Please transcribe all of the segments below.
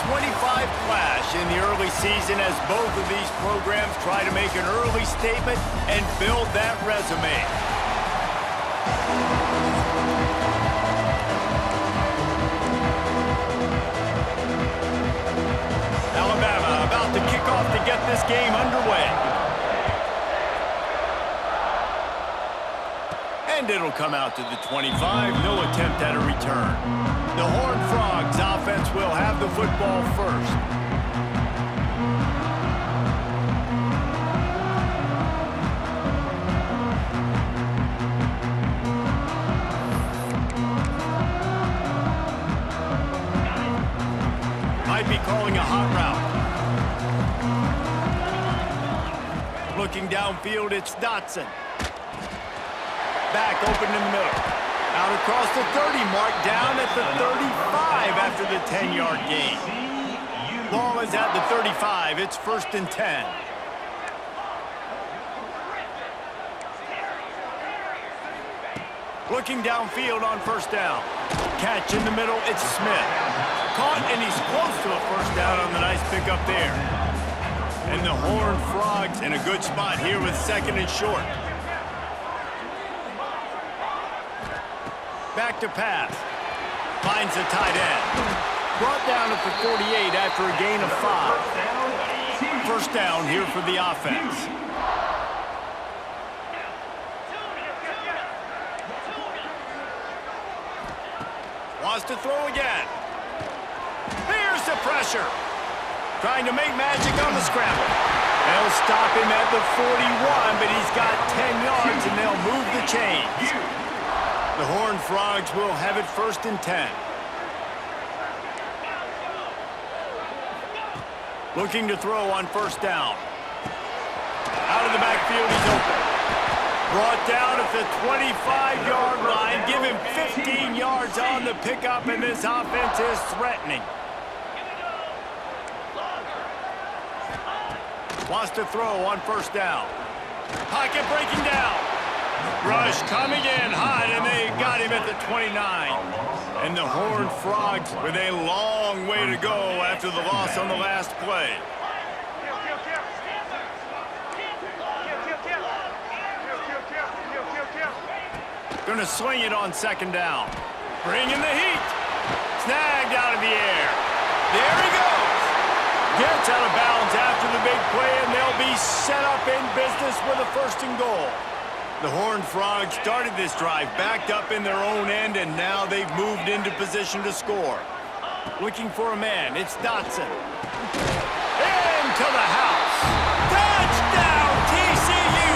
25 clash in the early season as both of these programs try to make an early statement and build that resume. Alabama about to kick off to get this game underway. And it'll come out to the 25. No attempt at a return. The Horned Frogs offense will have the football first. Might be calling a hot route. Looking downfield, it's Dotson. Back open in the middle. Out across the 30, marked down at the 35 after the 10-yard gain. Ball is at the 35. It's 1st and 10. Looking downfield on 1st down. Catch in the middle, it's Smith. Caught, and he's close to a 1st down on the nice pickup there. And the Horned Frogs in a good spot here with 2nd and short. Back to pass. Finds the tight end. Brought down at the 48 after a gain of 5. 1st down here for the offense. Wants to throw again. Here's the pressure. Trying to make magic on the scramble. They'll stop him at the 41, but he's got 10 yards, and they'll move the chains. The Horned Frogs will have it 1st and 10. Looking to throw on 1st down. Out of the backfield, he's open. Brought down at the 25-yard line. Give him 15 yards on the pickup, and this offense is threatening. Wants to throw on 1st down. Pocket breaking down. Rush coming in hot, and they got him at the 29. And the Horned Frogs with a long way to go after the loss on the last play. Going to swing it on 2nd down. Bringing the heat. Snagged out of the air. There he goes. Gets out of bounds after the big play, and they'll be set up in business with a 1st and goal. The Horned Frogs started this drive backed up in their own end, and now they've moved into position to score. Looking for a man. It's Dotson. Into the house. Touchdown, TCU!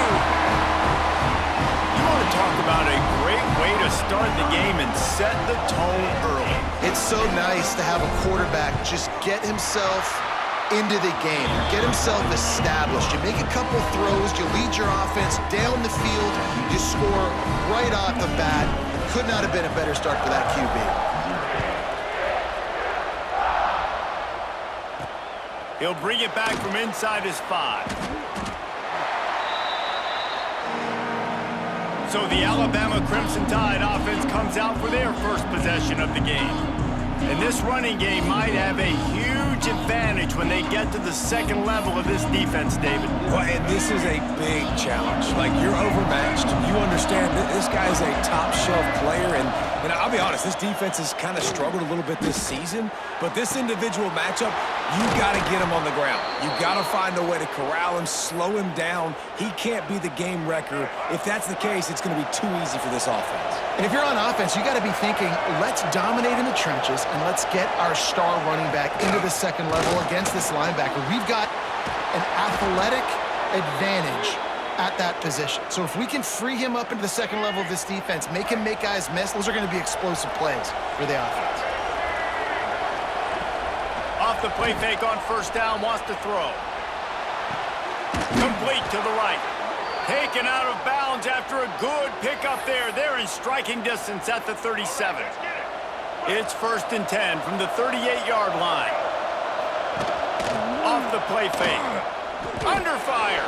You want to talk about a great way to start the game and set the tone early. It's so nice to have a quarterback just get himself into the game, get himself established. You make a couple throws, you lead your offense down the field, you score right off the bat. Could not have been a better start for that QB. He'll bring it back from inside his 5. So the Alabama Crimson Tide offense comes out for their 1st possession of the game. And this running game might have a huge advantage when they get to the 2nd level of this defense, David. Well, and this is a big challenge. Like, you're overmatched. You understand that this guy's a top-shelf player, and I'll be honest, this defense has kind of struggled a little bit this season, but this individual matchup, you got to get him on the ground. You got to find a way to corral him, slow him down. He can't be the game wrecker. If that's the case, it's going to be too easy for this offense. And if you're on offense, you got to be thinking, let's dominate in the trenches and let's get our star running back into the 2nd level against this linebacker. We've got an athletic advantage at that position. So if we can free him up into the 2nd level of this defense, make him make guys miss, those are going to be explosive plays for the offense. Off the play fake on 1st down, wants to throw. Complete to the right. Taken out of bounds after a good pickup there. They're in striking distance at the 37. It's 1st and 10 from the 38-yard line. Off the play fake. Under fire.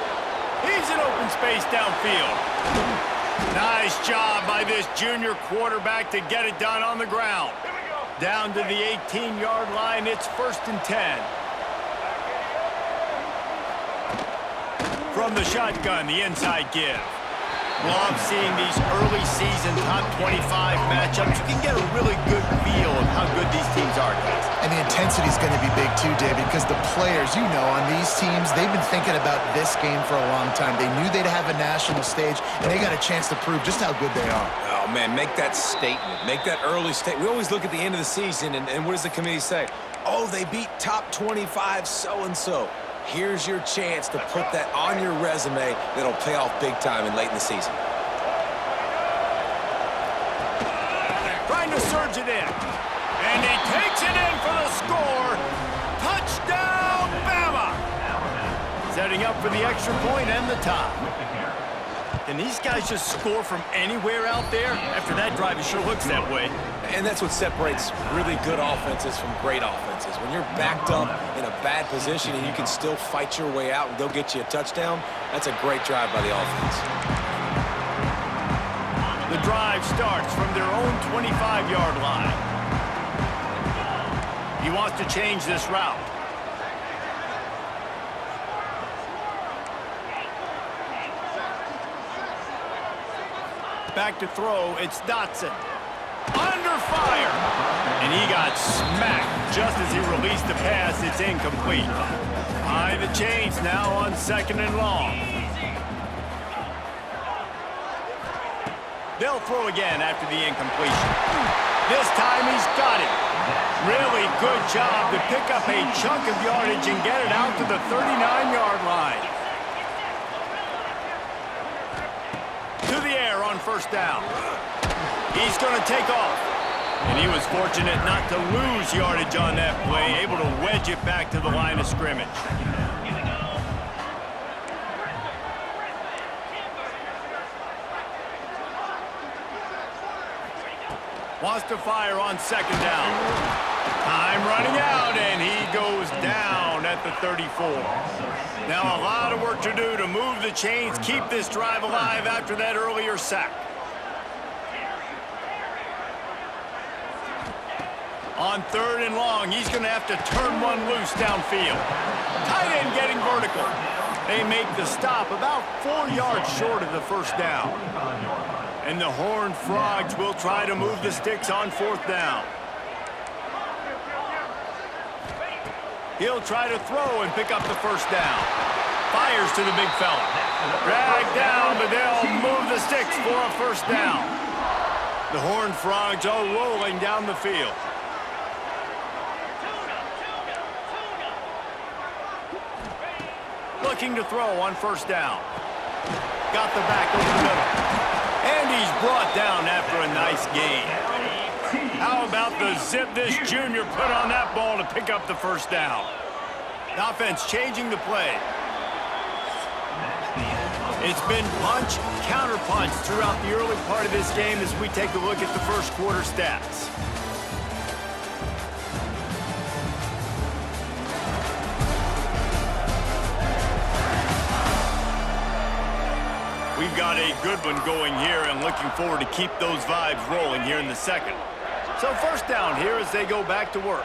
He's in open space downfield. Nice job by this junior quarterback to get it done on the ground. Down to the 18-yard line, it's 1st and 10. From the shotgun, the inside give. Love seeing these early season top 25 matchups. You can get a really good feel of how good these teams are, guys. And the intensity is going to be big too, David, because the players, you know, on these teams, they've been thinking about this game for a long time. They knew they'd have a national stage, and they got a chance to prove just how good they are. Oh, man, make that statement. Make that early statement. We always look at the end of the season, and what does the committee say? Oh, they beat top 25 so-and-so. Here's your chance to put that on your resume that'll pay off big time and late in the season. Trying to surge it in. And he takes it in for the score. Touchdown, Bama! Setting up for the extra point and the tie. Can these guys just score from anywhere out there? After that drive, it sure looks that way. And that's what separates really good offenses from great offenses. When you're backed up in a bad position and you can still fight your way out and they'll get you a touchdown, that's a great drive by the offense. The drive starts from their own 25-yard line. He wants to change this route. Back to throw, it's Dotson. Under fire! And he got smacked just as he released the pass. It's incomplete. High the chains now on 2nd and long. They'll throw again after the incompletion. This time he's got it. Really good job to pick up a chunk of yardage and get it out to the 39-yard line. To the air on 1st down. He's going to take off. And he was fortunate not to lose yardage on that play, able to wedge it back to the line of scrimmage. Wants to fire on 2nd down. Time running out, and he goes down at the 34. Now a lot of work to do to move the chains, keep this drive alive after that earlier sack. On 3rd and long, he's going to have to turn one loose downfield. Tight end getting vertical. They make the stop about 4 yards short of the 1st down. And the Horned Frogs will try to move the sticks on 4th down. He'll try to throw and pick up the 1st down. Fires to the big fella. Dragged down, but they'll move the sticks for a 1st down. The Horned Frogs are rolling down the field. Looking to throw on 1st down. Got the back over the middle. And he's brought down after a nice gain. How about the zip this junior put on that ball to pick up the 1st down? The offense changing the play. It's been punch, counter punch throughout the early part of this game as we take a look at the 1st quarter stats. We've got a good one going here and looking forward to keep those vibes rolling here in the 2nd. So 1st down here as they go back to work.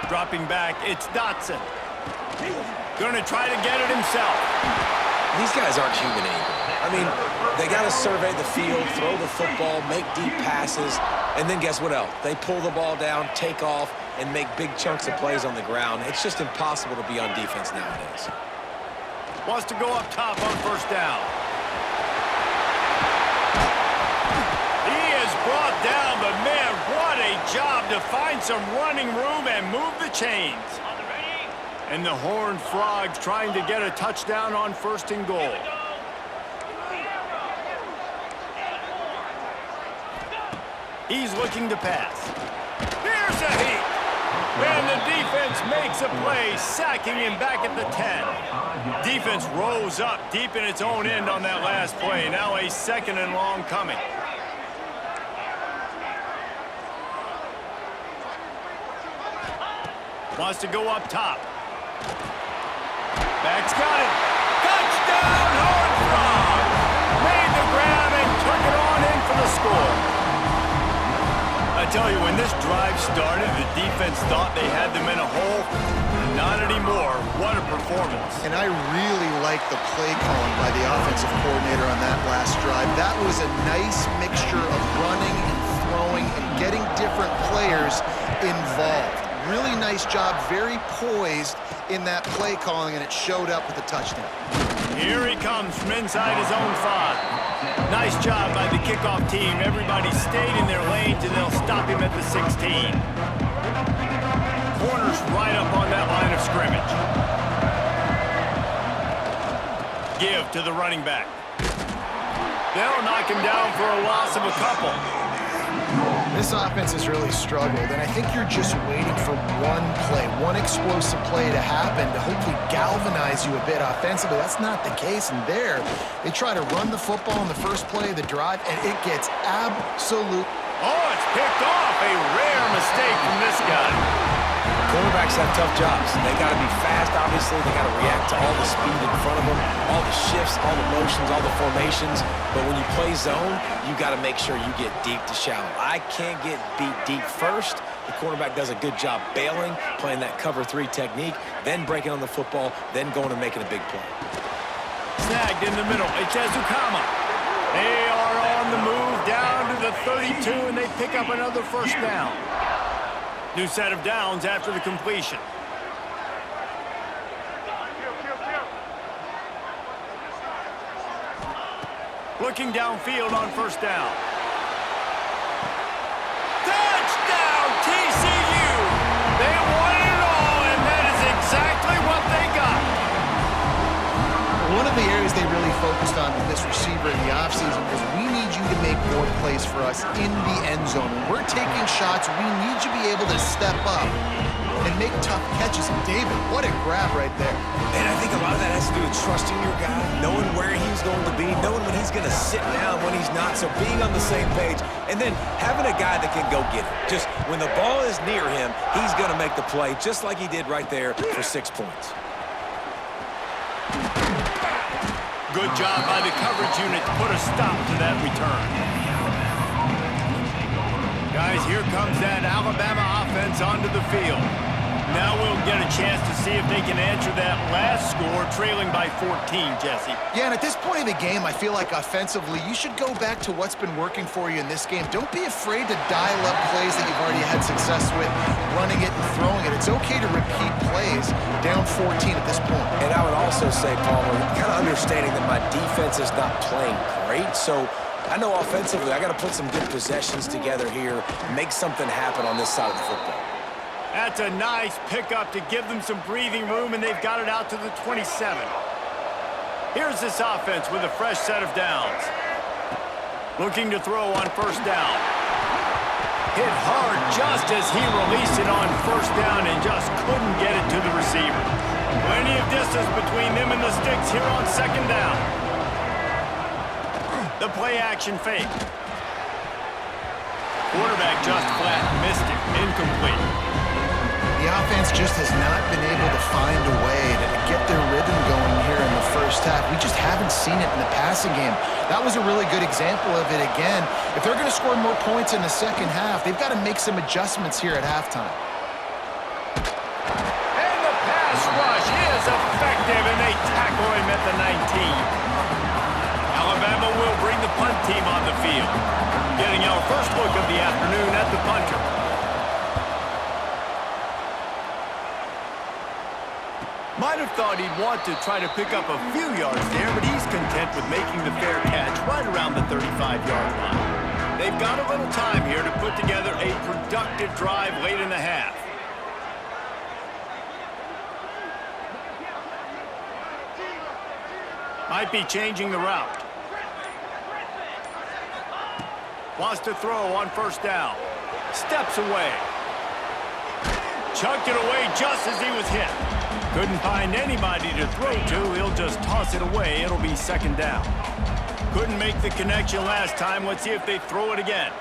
Dropping back, it's Dotson. Going to try to get it himself. These guys aren't human anymore. I mean, they got to survey the field, throw the football, make deep passes, and then guess what else? They pull the ball down, take off, and make big chunks of plays on the ground. It's just impossible to be on defense nowadays. Wants to go up top on 1st down. He is brought down, but man, what a job to find some running room and move the chains. And the Horned Frogs trying to get a touchdown on 1st and goal. He's looking to pass. Here's a heat. And the defense makes a play, sacking him back at the 10. Defense rose up deep in its own end on that last play. Now a 2nd and long coming. Wants to go up top. Back's got it. Touchdown, Horned Frogs! Made the tell you, when this drive started, the defense thought they had them in a hole. Not anymore. What a performance. And I really like the play calling by the offensive coordinator on that last drive. That was a nice mixture of running and throwing and getting different players involved. Really nice job, very poised in that play calling, and it showed up with a touchdown. Here he comes from inside his own 5. Nice job by the kickoff team. Everybody stayed in their lanes, and they'll stop him at the 16. Corner's right up on that line of scrimmage. Give to the running back. They'll knock him down for a loss of a couple. This offense has really struggled, and I think you're just waiting for one play, one explosive play to happen to hopefully galvanize you a bit offensively. That's not the case, and there, they try to run the football in the first play of the drive, and it gets absolute. Oh, it's picked off. A rare mistake from this guy. Quarterbacks have tough jobs. They got to be fast, obviously. They got to react to all the speed in front of them, all the shifts, all the motions, all the formations. But when you play zone, you got to make sure you get deep to shallow. I can't get beat deep first. The quarterback does a good job bailing, playing that cover 3 technique, then breaking on the football, then going and making a big play. Snagged in the middle. It's Ezukama. They are on the move down to the 32, and they pick up another first down. New set of downs after the completion. Looking downfield on first down. Touchdown, TCU! They won it all, and that is exactly what they got. One of the areas they really focused on with this receiver in the offseason was we need you to make more plays for us in the end zone. When we're taking shots, we need you to be able to step up and make tough catches. And David, what a grab right there. And I think a lot of that has to do with trusting your guy, knowing where he's going to be, knowing when he's going to sit down, when he's not, so being on the same page, and then having a guy that can go get it. Just when the ball is near him, he's going to make the play, just like he did right there for 6 points. Good job by the coverage unit to put a stop to that return. Guys, here comes that Alabama offense onto the field. Now we'll get a chance to see if they can answer that last score, trailing by 14, Jesse. Yeah, and at this point in the game, I feel like offensively, you should go back to what's been working for you in this game. Don't be afraid to dial up plays that you've already had success with, running it and throwing it. It's okay to repeat plays down 14 at this point. And I would also say, Palmer, kind of understanding that my defense is not playing great, so I know offensively I got to put some good possessions together here, make something happen on this side of the football. That's a nice pickup to give them some breathing room, and they've got it out to the 27. Here's this offense with a fresh set of downs. Looking to throw on first down. Hit hard just as he released it on first down and just couldn't get it to the receiver. Plenty of distance between them and the sticks here on second down. The play action fake. Quarterback just flat missed it. Incomplete. The offense just has not been able to find a way to get their rhythm going here in the first half. We just haven't seen it in the passing game. That was a really good example of it again. If they're going to score more points in the second half, they've got to make some adjustments here at halftime. And the pass rush is effective, and they tackle him at the 19. Alabama will bring the punt team on the field. Getting our first look of the afternoon at the punter. Might have thought he'd want to try to pick up a few yards there, but he's content with making the fair catch right around the 35-yard line. They've got a little time here to put together a productive drive late in the half. Might be changing the route. Wants to throw on first down. Steps away. Chucked it away just as he was hit. Couldn't find anybody to throw to. He'll just toss it away. It'll be second down. Couldn't make the connection last time. Let's see if they throw it again.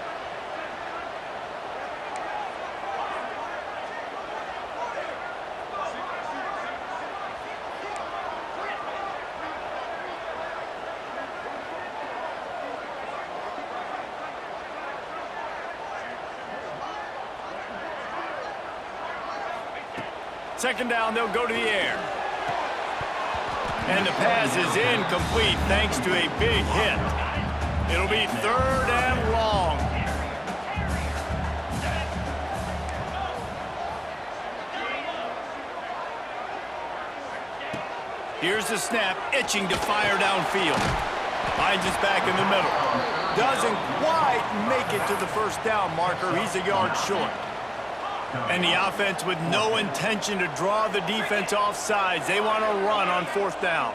Second down, they'll go to the air. And the pass is incomplete thanks to a big hit. It'll be 3rd and long. Here's the snap, itching to fire downfield. Finds his back in the middle. Doesn't quite make it to the first down marker. He's a yard short. And the offense with no intention to draw the defense off sides. They want to run on 4th down.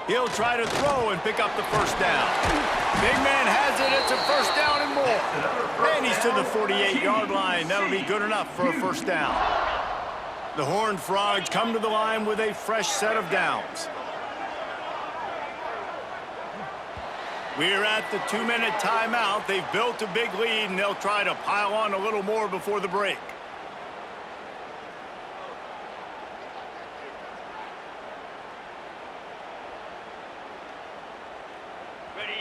He'll try to throw and pick up the first down. Big man has it. It's a first down and more. And he's to the 48-yard line. That'll be good enough for a first down. The Horned Frogs come to the line with a fresh set of downs. We're at the 2-minute timeout. They've built a big lead, and they'll try to pile on a little more before the break.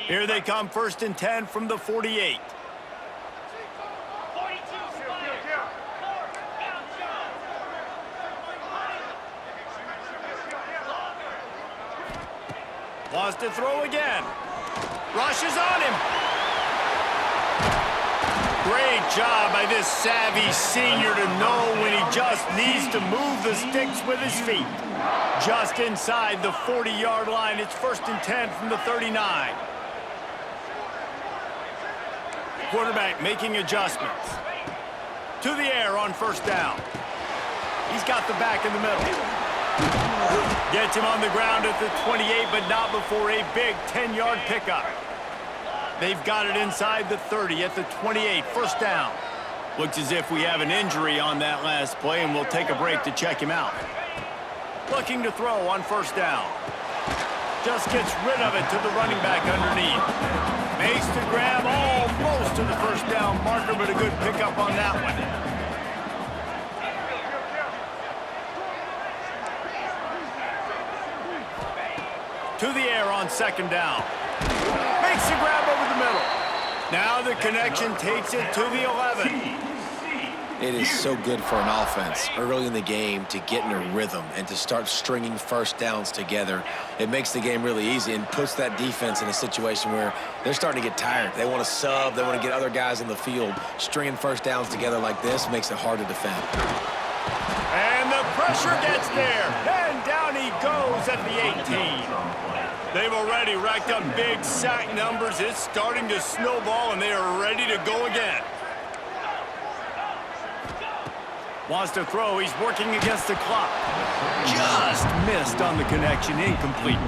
Here they come, 1st and 10 from the 48. Wants to throw again. Rushes on him. Great job by this savvy senior to know when he just needs to move the sticks with his feet. Just inside the 40-yard line. It's 1st and 10 from the 39. Quarterback making adjustments. To the air on 1st down. He's got the back in the middle. Gets him on the ground at the 28, but not before a big 10-yard pickup. They've got it inside the 30 at the 28, 1st down. Looks as if we have an injury on that last play, and we'll take a break to check him out. Looking to throw on 1st down. Just gets rid of it to the running back underneath. Makes the grab almost to the first down marker, but a good pickup on that one. To the air on 2nd down. Makes the grab over the middle. Now the connection takes it to the 11. It is so good for an offense early in the game to get in a rhythm and to start stringing first downs together. It makes the game really easy and puts that defense in a situation where they're starting to get tired. They want to sub. They want to get other guys in the field. Stringing first downs together like this makes it hard to defend. And the pressure gets there. And down he goes at the 18. They've already racked up big sack numbers. It's starting to snowball, and they are ready to go again. Wants to throw. He's working against the clock. Just missed on the connection. Incomplete.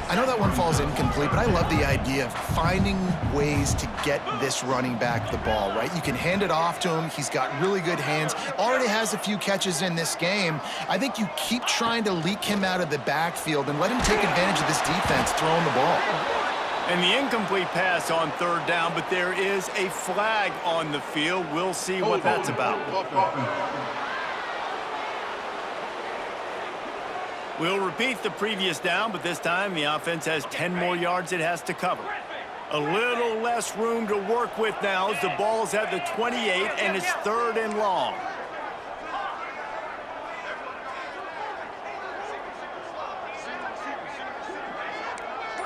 I know that one falls incomplete, but I love the idea of finding ways to get this running back the ball, right? You can hand it off to him. He's got really good hands. Already has a few catches in this game. I think you keep trying to leak him out of the backfield and let him take advantage of this defense throwing the ball. And the incomplete pass on 3rd down, but there is a flag on the field. We'll see what that's about. We'll repeat the previous down, but this time the offense has 10 more yards it has to cover. A little less room to work with now as the ball's at the 28, and it's 3rd and long.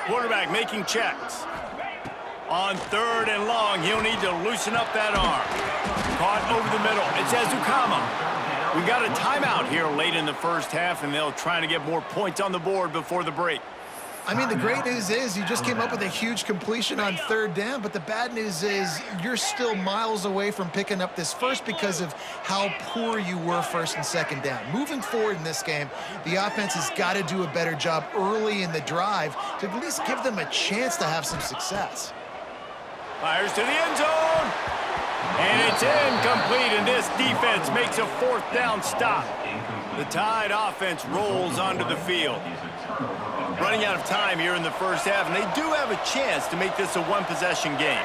Quarterback making checks. On 3rd and long, he'll need to loosen up that arm. Caught over the middle. It's Ezukama. We got a timeout here late in the first half, and they'll try to get more points on the board before the break. I mean, the great news is you just came up with a huge completion on 3rd down, but the bad news is you're still miles away from picking up this first because of how poor you were 1st and 2nd down. Moving forward in this game, the offense has got to do a better job early in the drive to at least give them a chance to have some success. Fires to the end zone. And it's incomplete, and this defense makes a 4th down stop. The Tide offense rolls onto the field. Running out of time here in the first half, and they do have a chance to make this a one-possession game.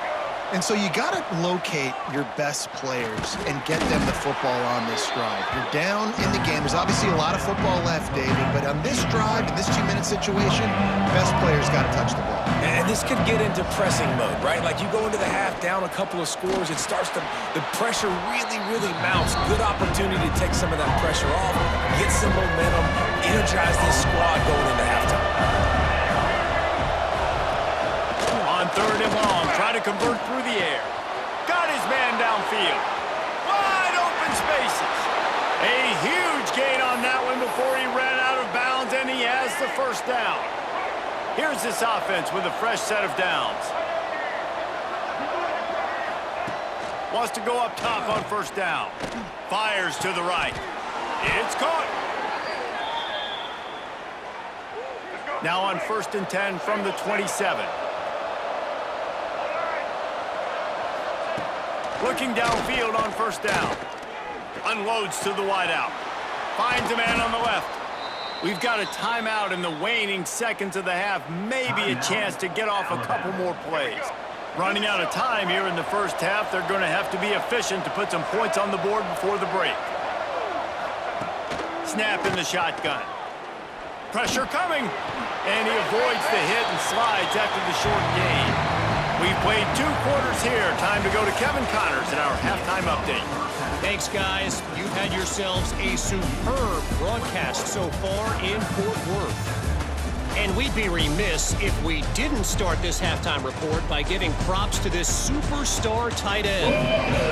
And so you got to locate your best players and get them the football on this drive. You're down in the game. There's obviously a lot of football left, David, but on this drive, in this 2-minute situation, best players got to touch the ball. And this could get into pressing mode, right? Like you go into the half down a couple of scores, it starts to, the pressure really mounts. Good opportunity to take some of that pressure off, get some momentum, energize this squad going into halftime. On 3rd and long, trying to convert through the air. Got his man downfield. Wide open spaces. A huge gain on that one before he ran out of bounds, and he has the first down. Here's this offense with a fresh set of downs. Wants to go up top on 1st down. Fires to the right. It's caught. Now on 1st and 10 from the 27. Looking downfield on 1st down. Unloads to the wideout. Finds a man on the left. We've got a timeout in the waning seconds of the half. Maybe a chance to get off a couple more plays. Running out of time here in the 1st half. They're going to have to be efficient to put some points on the board before the break. Snap in the shotgun. Pressure coming. And he avoids the hit and slides after the short gain. We've played 2 quarters here. Time to go to Kevin Connors in our halftime update. Thanks, guys. You've had yourselves a superb broadcast so far in Fort Worth. And we'd be remiss if we didn't start this halftime report by giving props to this superstar tight end.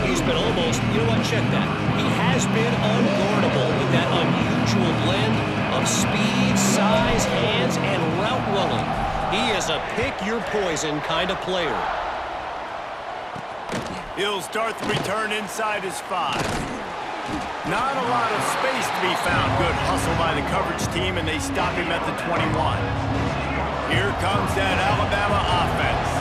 He's been almost, you know what, check that. He has been unguardable with that unusual blend of speed, size, hands, and route running. He is a pick-your-poison kind of player. He'll start the return inside his 5. Not a lot of space to be found. Good hustle by the coverage team, and they stop him at the 21. Here comes that Alabama offense.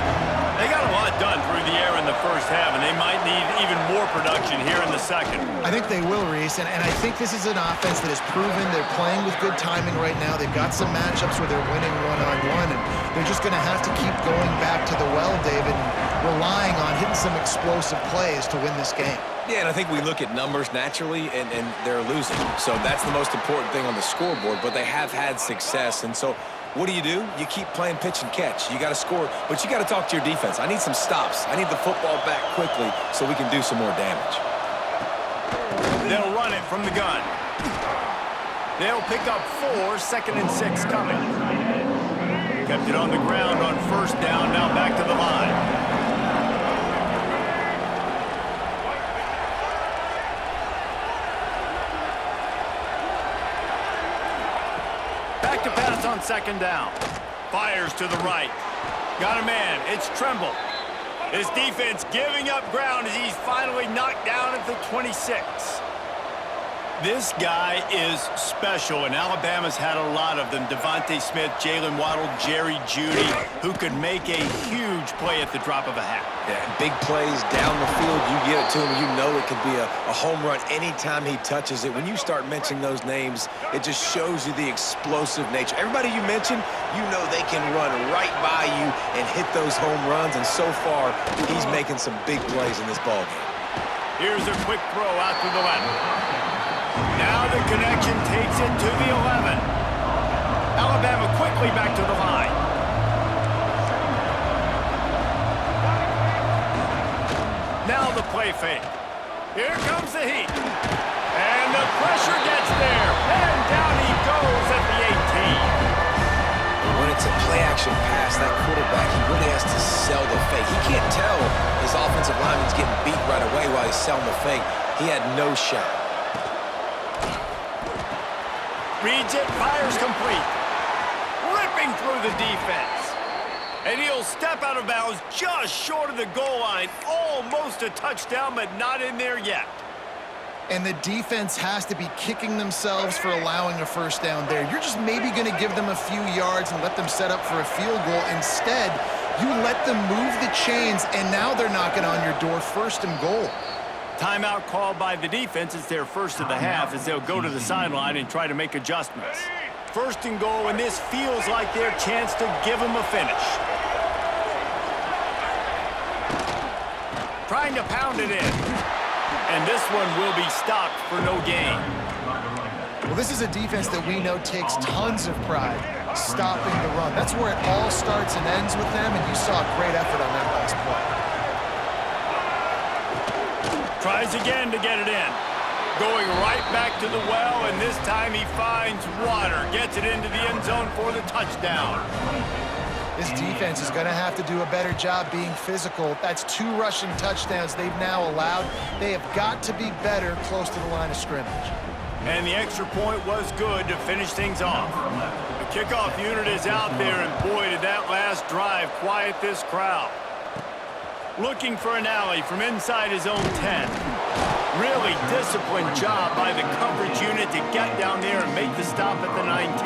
They got a lot done through the air in the 1st half, and they might need even more production here in the 2nd. I think they will, Reese, and I think this is an offense that has proven they're playing with good timing right now. They've got some matchups where they're winning one-on-one, and they're just going to have to keep going back to the well, David, and relying on hitting some explosive plays to win this game. Yeah, and I think we look at numbers naturally, and they're losing. So that's the most important thing on the scoreboard, but they have had success. And so what do? You keep playing pitch and catch. You got to score, but you got to talk to your defense. I need some stops. I need the football back quickly so we can do some more damage. They'll run it from the gun. They'll pick up 4, 2nd and 6 coming. Kept it on the ground on 1st down, now back to the line. Back to pass on 2nd down. Fires to the right. Got a man. It's Tremble. His defense giving up ground as he's finally knocked down at the 26. This guy is special, and Alabama's had a lot of them. Devontae Smith, Jalen Waddle, Jerry Jeudy, who could make a huge play at the drop of a hat. Yeah, big plays down the field. You get it to him, you know it could be a home run anytime he touches it. When you start mentioning those names, it just shows you the explosive nature. Everybody you mentioned, you know they can run right by you and hit those home runs, and so far, he's making some big plays in this ballgame. Here's a quick throw out to the left. Now the connection takes it to the 11. Alabama quickly back to the line. Now the play fake. Here comes the heat. And the pressure gets there. And down he goes at the 18. When it's a play-action pass, that quarterback, he really has to sell the fake. He can't tell his offensive lineman's getting beat right away while he's selling the fake. He had no shot. Reads it, fires complete. Ripping through the defense. And he'll step out of bounds just short of the goal line. Almost a touchdown, but not in there yet. And the defense has to be kicking themselves for allowing a 1st down there. You're just maybe going to give them a few yards and let them set up for a field goal. Instead, you let them move the chains, and now they're knocking on your door 1st and goal. Timeout called by the defense. It's their 1st of the half as they'll go to the sideline and try to make adjustments. 1st and goal, and this feels like their chance to give them a finish. Trying to pound it in. And this one will be stopped for no gain. Well, this is a defense that we know takes tons of pride stopping the run. That's where it all starts and ends with them, and you saw a great effort on that last play. Tries again to get it in. Going right back to the well, and this time he finds water. Gets it into the end zone for the touchdown. This defense is going to have to do a better job being physical. That's 2 rushing touchdowns they've now allowed. They have got to be better close to the line of scrimmage. And the extra point was good to finish things off. The kickoff unit is out there, and boy, did that last drive quiet this crowd. Looking for an alley from inside his own 10. Really disciplined job by the coverage unit to get down there and make the stop at the 19.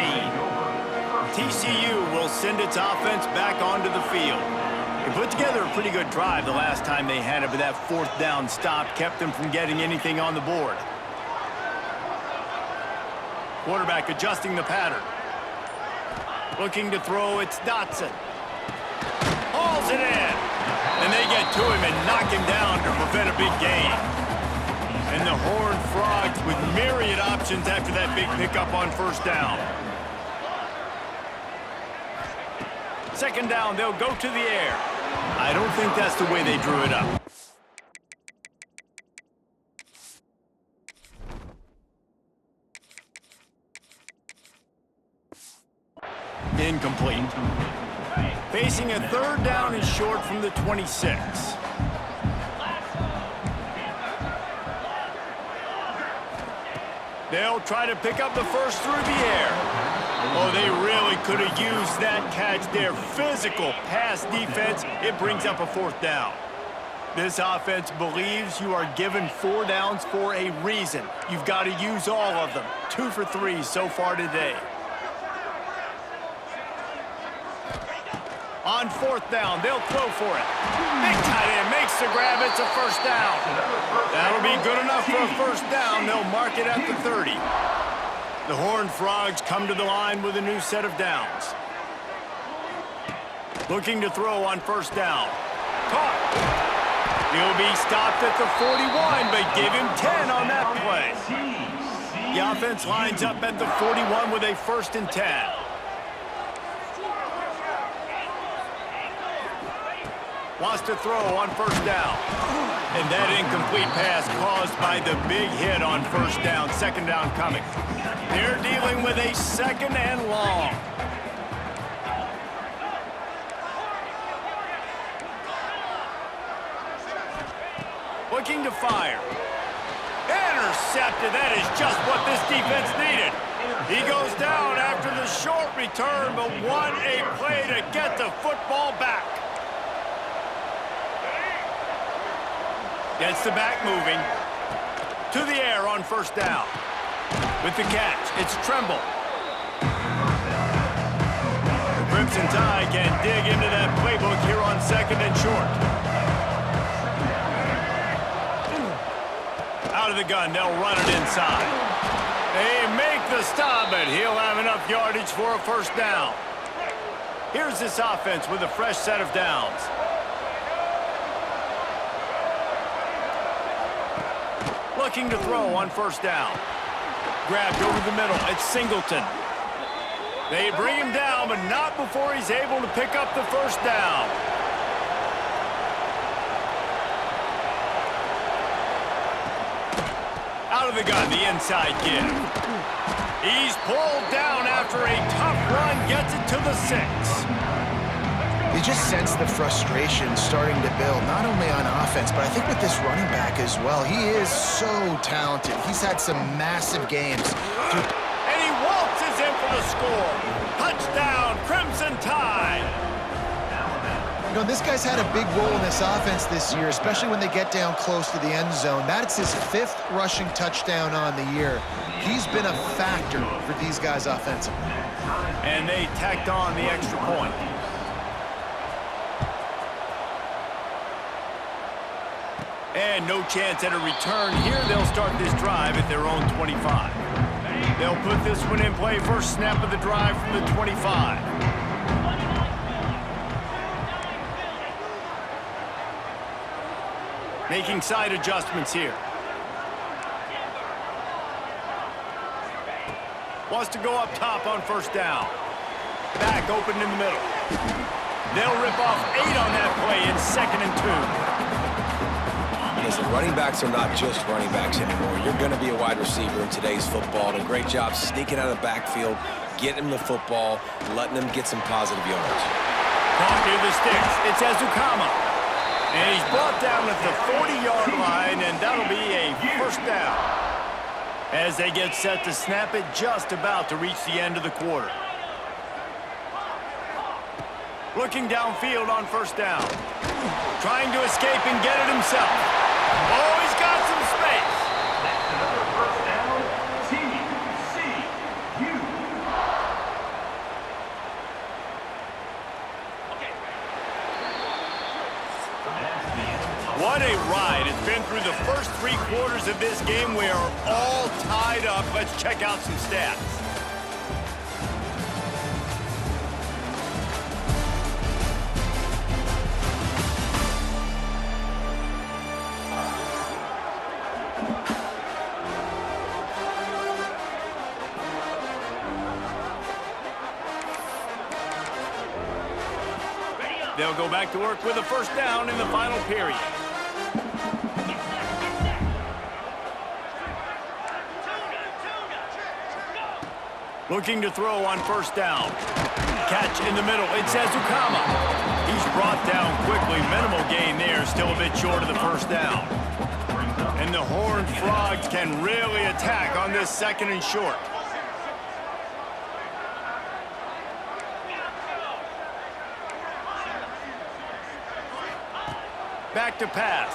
TCU will send its offense back onto the field. They put together a pretty good drive the last time they had it, but that 4th down stop kept them from getting anything on the board. Quarterback adjusting the pattern. Looking to throw, it's Dotson. Hauls it in. And they get to him and knock him down to prevent a big gain. And the Horned Frogs with myriad options after that big pickup on 1st down. 2nd down, they'll go to the air. I don't think that's the way they drew it up. Incomplete. Facing a 3rd down and short from the 26. They'll try to pick up the first through the air. Oh, they really could have used that catch there. Physical pass defense. It brings up a 4th down. This offense believes you are given 4 downs for a reason. You've got to use all of them. 2 for 3 so far today. On 4th down, they'll throw for it. Big tight end makes the grab. It's a 1st down. That'll be good enough for a 1st down. They'll mark it at the 30. The Horned Frogs come to the line with a new set of downs. Looking to throw on 1st down. Caught. He'll be stopped at the 41, but give him 10 on that play. The offense lines up at the 41 with a 1st and 10. Wants to throw on 1st down. And that incomplete pass caused by the big hit on 1st down. 2nd down coming. They're dealing with a 2nd and long. Looking to fire. Intercepted. That is just what this defense needed. He goes down after the short return, but what a play to get the football back. Gets the back moving. To the air on 1st down. With the catch, it's Tremble. The Crimson Tide can dig into that playbook here on 2nd and short. Out of the gun, they'll run it inside. They make the stop, but he'll have enough yardage for a 1st down. Here's this offense with a fresh set of downs. Looking to throw on 1st down. Grabbed over the middle. It's Singleton. They bring him down, but not before he's able to pick up the 1st down. Out of the gun, the inside give. He's pulled down after a tough run, gets it to the 6. You just sense the frustration starting to build, not only on offense, but I think with this running back as well. He is so talented. He's had some massive games. And he waltzes in for the score. Touchdown, Crimson Tide. You know, this guy's had a big role in this offense this year, especially when they get down close to the end zone. That's his 5th rushing touchdown on the year. He's been a factor for these guys offensively. And they tacked on the extra point. And no chance at a return here. They'll start this drive at their own 25. They'll put this one in play. First snap of the drive from the 25. Making side adjustments here. Wants to go up top on first down. Back open in the middle. They'll rip off 8 on that play in 2nd and 2. Listen, running backs are not just running backs anymore. You're going to be a wide receiver in today's football. And a great job sneaking out of the backfield, getting him the football, letting him get some positive yards. Caught near the sticks. It's Ezukama. And he's brought down at the 40-yard line, and that'll be a first down. As they get set to snap it, just about to reach the end of the quarter. Looking downfield on first down. Trying to escape and get it himself. Oh, he's got some space. That's another first down. TCU. What a ride. It's been through the first 3 quarters of this game. We are all tied up. Let's check out some stats. They'll go back to work with a first down in the final period. Looking to throw on first down. Catch in the middle. It's Ezukama. He's brought down quickly. Minimal gain there. Still a bit short of the first down. And the Horned Frogs can really attack on this 2nd and short. Back to pass.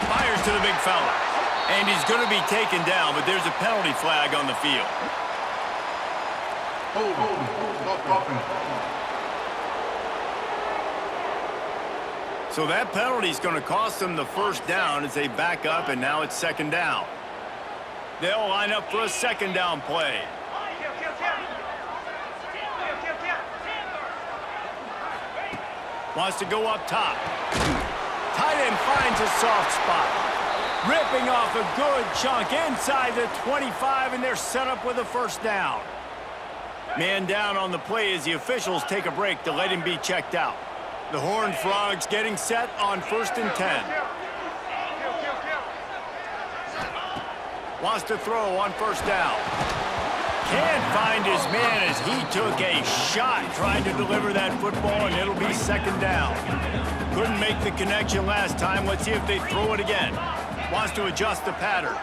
Fires to the big fella. And he's going to be taken down, but there's a penalty flag on the field. So that penalty is going to cost them the first down as they back up, and now it's 2nd down. They'll line up for a 2nd down play. Wants to go up top. Tight end finds a soft spot. Ripping off a good chunk inside the 25, and they're set up with a first down. Man down on the play as the officials take a break to let him be checked out. The Horned Frogs getting set on 1st and 10. Wants to throw on first down. Can't find his man as he took a shot trying to deliver that football, and it'll be 2nd down. Couldn't make the connection last time. Let's see if they throw it again. Wants to adjust the pattern.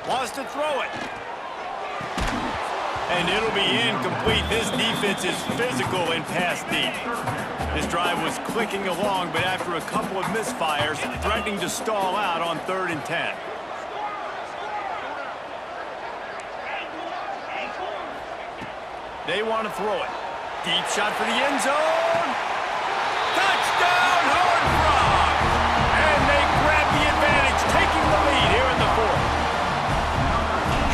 Wants to throw it. And it'll be incomplete. This defense is physical and pass deep. This drive was clicking along, but after a couple of misfires, threatening to stall out on 3rd and 10. They want to throw it. Deep shot for the end zone. Touchdown, Horned Frogs! And they grab the advantage, taking the lead here in the 4th.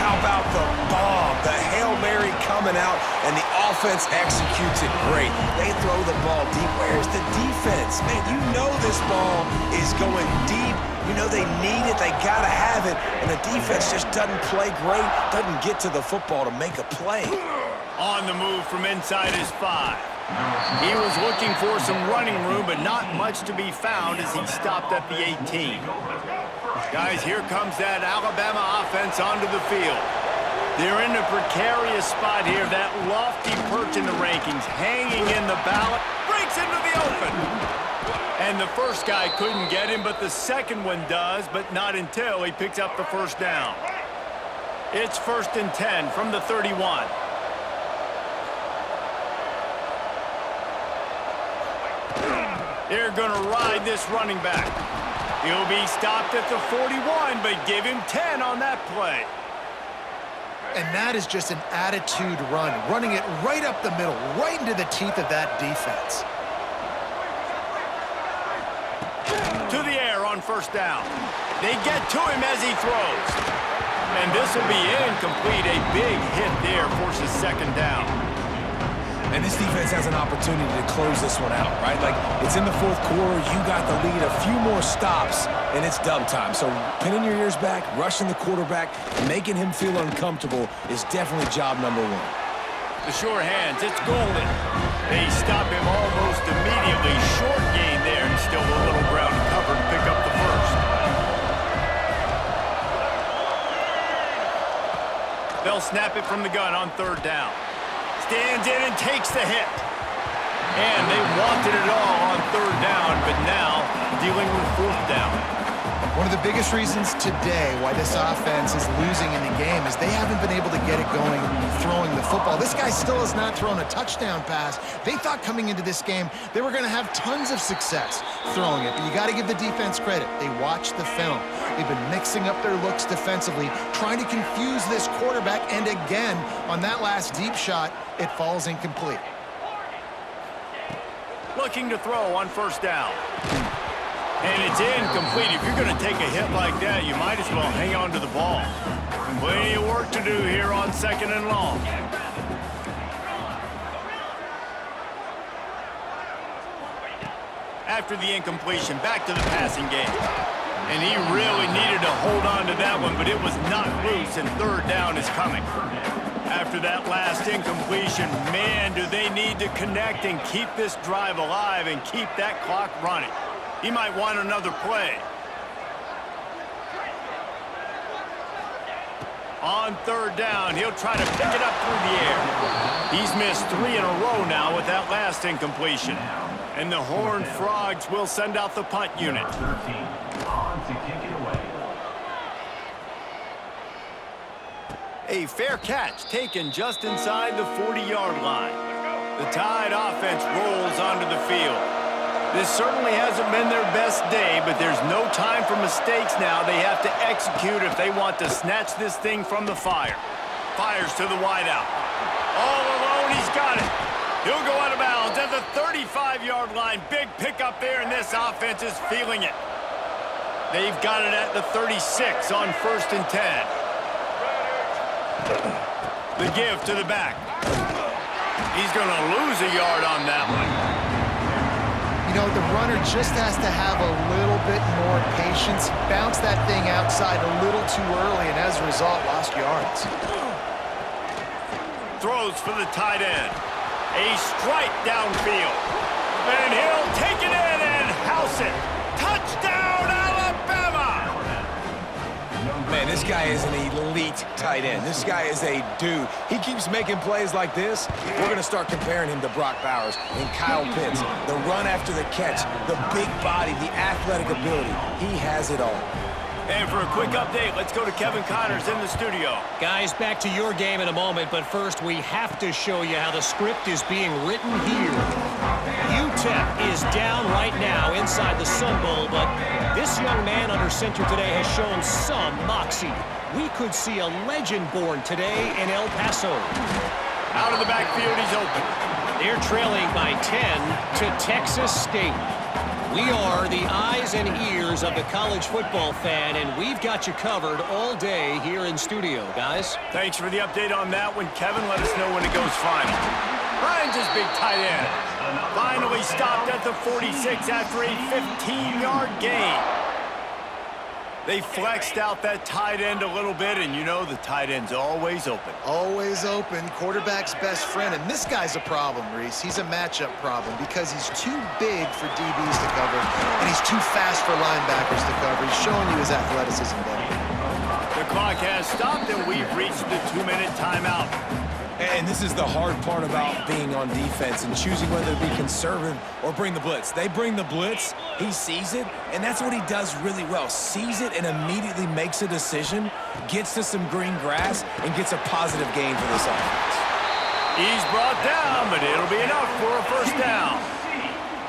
How about the bomb? The Hail Mary coming out, and the offense executes it great. They throw the ball deep. Where's the defense? Man, you know this ball is going deep. You know they need it. They got to have it. And the defense just doesn't play great, doesn't get to the football to make a play. On the move from inside his 5. He was looking for some running room, but not much to be found as he stopped at the 18. Guys, here comes that Alabama offense onto the field. They're in a precarious spot here. That lofty perch in the rankings, hanging in the ballot, breaks into the open. And the first guy couldn't get him, but the second one does, but not until he picks up the first down. It's 1st and 10 from the 31. They're going to ride this running back. He'll be stopped at the 41, but give him 10 on that play. And that is just an attitude run, running it right up the middle, right into the teeth of that defense. To the air on first down. They get to him as he throws. And this will be incomplete. A big hit there forces 2nd down. And this defense has an opportunity to close this one out, right? Like, it's in the fourth quarter, you got the lead, a few more stops, and it's dub time. So pinning your ears back, rushing the quarterback, making him feel uncomfortable is definitely job number one. The sure hands, it's Golden. They stop him almost immediately. Short gain there, and still a little ground to cover to pick up the first. They'll snap it from the gun on third down. Stands in and takes the hit. And they wanted it all on third down, but now dealing with fourth down. One of the biggest reasons today why this offense is losing in the game is they haven't been able to get it going throwing the football. This guy still has not thrown a touchdown pass. They thought coming into this game they were going to have tons of success throwing it, but you got to give the defense credit. They watched the film. They've been mixing up their looks defensively, trying to confuse this quarterback, and again, on that last deep shot, it falls incomplete. Looking to throw on first down. And it's incomplete. If you're going to take a hit like that, you might as well hang on to the ball. Plenty of work to do here on second and long. After the incompletion, back to the passing game. And he really needed to hold on to that one, but it was not loose, and third down is coming. After that last incompletion, man, do they need to connect and keep this drive alive and keep that clock running. He might want another play. On third down, he'll try to pick it up through the air. He's missed 3 in a row now with that last incompletion. And the Horned Frogs will send out the punt unit. 13 on to kick it away. A fair catch taken just inside the 40-yard line. The Tide offense rolls onto the field. This certainly hasn't been their best day, but there's no time for mistakes now. They have to execute if they want to snatch this thing from the fire. Fires to the wideout. All alone, he's got it. He'll go out of bounds at the 35-yard line. Big pickup there, and this offense is feeling it. They've got it at the 36 on 1st and 10. The give to the back. He's going to lose a yard on that one. You know, the runner just has to have a little bit more patience, bounce that thing outside a little too early, and as a result, lost yards. Throws for the tight end. A strike downfield. And he'll take it in and house it. Touchdown, Alabama! Man, this guy is an elite tight end. This guy is a dude. He keeps making plays like this. We're going to start comparing him to Brock Bowers and Kyle Pitts. The run after the catch, the big body, the athletic ability. He has it all. And for a quick update, let's go to Kevin Connors in the studio. Guys, back to your game in a moment, but first we have to show you how the script is being written here. UTEP is down right now inside the Sun Bowl, but this young man under center today has shown some moxie. We could see a legend born today in El Paso. Out of the backfield, he's open. They're trailing by 10 to Texas State. We are the eyes and ears of the college football fan, and we've got you covered all day here in studio, guys. Thanks for the update on that one, Kevin. Let us know when it goes final. Ryan's his big tight end. Finally stopped at the 46 after a 15-yard gain. They flexed out that tight end a little bit, and you know the tight end's always open. Always open, quarterback's best friend, and this guy's a problem, Reese. He's a matchup problem because he's too big for DBs to cover, and he's too fast for linebackers to cover. He's showing you his athleticism there. The clock has stopped, and we've reached the 2-minute timeout. And this is the hard part about being on defense and choosing whether to be conservative or bring the blitz. They bring the blitz, he sees it, and that's what he does really well. Sees it and immediately makes a decision, gets to some green grass, and gets a positive gain for this offense. He's brought down, but it'll be enough for a first down.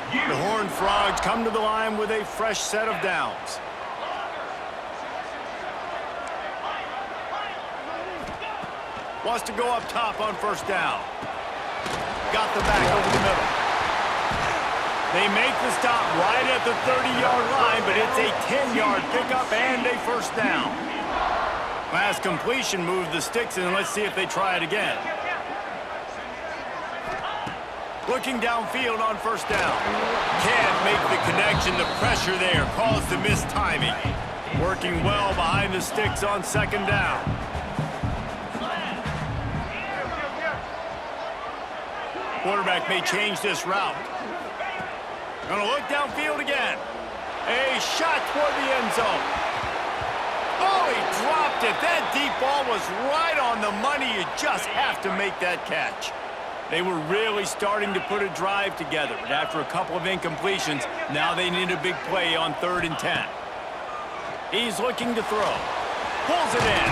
The Horned Frogs come to the line with a fresh set of downs. Wants to go up top on first down. Got the back over the middle. They make the stop right at the 30-yard line, but it's a 10-yard pickup and a first down. Last completion moved the sticks, and let's see if they try it again. Looking downfield on first down. Can't make the connection. The pressure there caused the missed timing. Working well behind the sticks on second down. Quarterback may change this route. Gonna look downfield again. A shot toward the end zone. Oh, he dropped it. That deep ball was right on the money. You just have to make that catch. They were really starting to put a drive together, but after a couple of incompletions, now they need a big play on 3rd and 10. He's looking to throw. Pulls it in.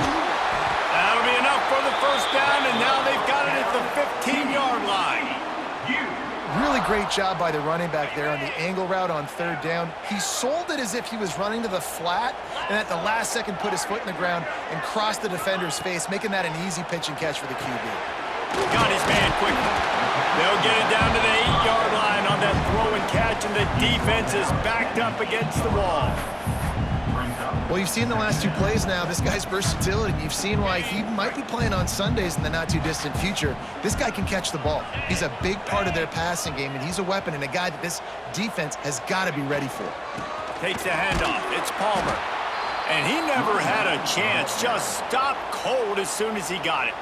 That'll be enough for the first down, and now they've got it at the 15-yard line. Really great job by the running back there on the angle route on 3rd down. He sold it as if he was running to the flat, and at the last second put his foot in the ground and crossed the defender's face, making that an easy pitch and catch for the QB. Got his man quickly. They'll get it down to the 8-yard line on that throw and catch, and the defense is backed up against the wall. Well, you've seen the last 2 plays now, this guy's versatility. You've seen why he might be playing on Sundays in the not-too-distant future. This guy can catch the ball. He's a big part of their passing game, and he's a weapon and a guy that this defense has got to be ready for. Takes the handoff. It's Palmer. And he never had a chance. Just stopped cold as soon as he got it.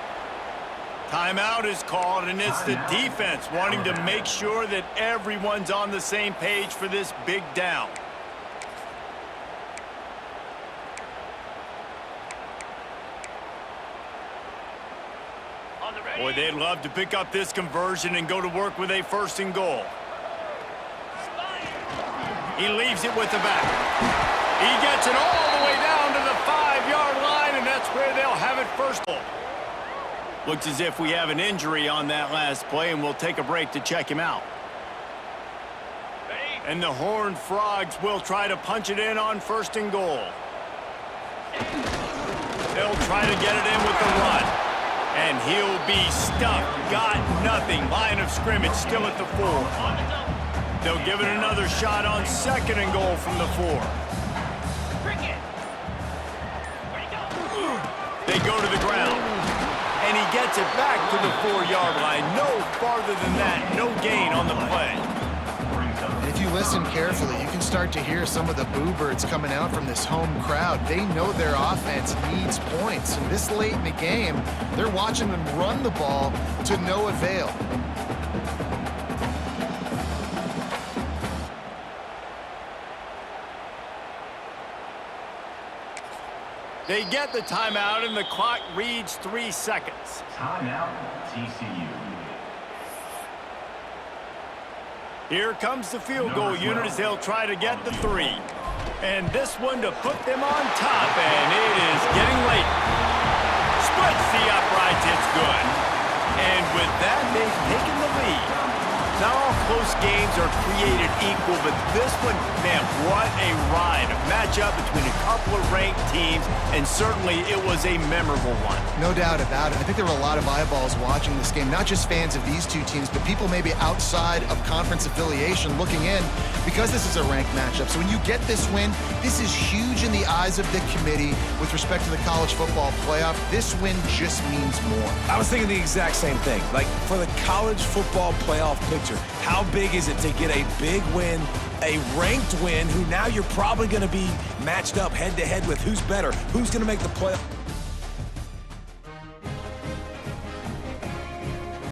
Timeout is called, and it's the defense wanting to make sure that everyone's on the same page for this big down. Boy, they'd love to pick up this conversion and go to work with a 1st and goal. He leaves it with the back. He gets it all the way down to the 5-yard line, and that's where they'll have it first. Looks as if we have an injury on that last play, and we'll take a break to check him out. And the Horned Frogs will try to punch it in on 1st and goal. They'll try to get it in with the run. And he'll be stuffed. Got nothing. Line of scrimmage still at the 4. They'll give it another shot on 2nd and goal from the 4. They go to the ground. And he gets it back to the 4-yard line. No farther than that. No gain on the play. And if you listen carefully, you can start to hear some of the boo birds coming out from this home crowd. They know their offense needs points. And this late in the game, they're watching them run the ball to no avail. They get the timeout, and the clock reads 3 seconds. Timeout, TCU. Here comes the field goal unit as they'll try to get the 3. And this one to put them on top, and it is getting late. Splits the uprights, it's good. And with that, they've taken the lead. Not all close games are created equal, but this one, man, what a ride. A matchup between a couple of ranked teams, and certainly it was a memorable one. No doubt about it. I think there were a lot of eyeballs watching this game, not just fans of these 2 teams, but people maybe outside of conference affiliation looking in because this is a ranked matchup. So when you get this win, this is huge in the eyes of the committee with respect to the college football playoff. This win just means more. I was thinking the exact same thing. Like, for the college football playoff picture, how big is it to get a big win, a ranked win, who now you're probably going to be matched up head-to-head with who's better, who's going to make the playoff?